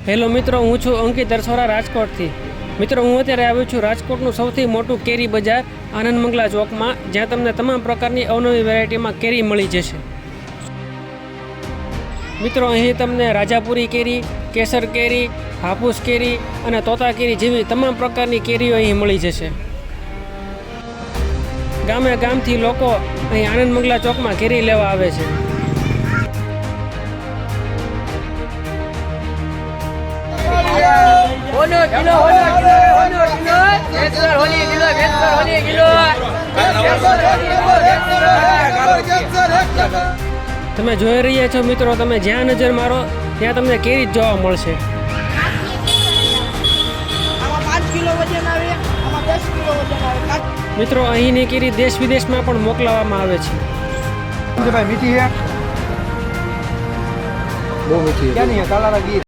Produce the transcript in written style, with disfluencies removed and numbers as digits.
Hello મિત્રો, હું છું અંકિત દરસોરા રાજકોટથી. મિત્રો, હું અત્યારે આવ્યો છું રાજકોટનું સૌથી મોટું કેરી બજાર આનંદ મંગલા ચોકમાં, જ્યાં તમને તમામ પ્રકારની અવનવી વેરાયટીમાં કેરી મળી જશે. મિત્રો, અહીં તમને રાજાપુરી કેરી, કેસર કેરી, હાફૂસ કેરી અને તોતા કેરી જેવી તમામ પ્રકારની કેરીઓ અહીં મળી જશે. ગામે ગામથી લોકો અહીં આનંદ મંગલા ચોકમાં કેરી લેવા આવે છે. તમે જોઈ રહ્યા છો મિત્રો, તમે જ્યાં નજર મારો ત્યાં તમને કેરી જ જોવા મળશે. મિત્રો, અહીંની કેરી દેશ વિદેશમાં પણ મોકલાવવામાં આવે છે. મીઠી है, बहुत मीठी है. क्या नहीं है, काला रंग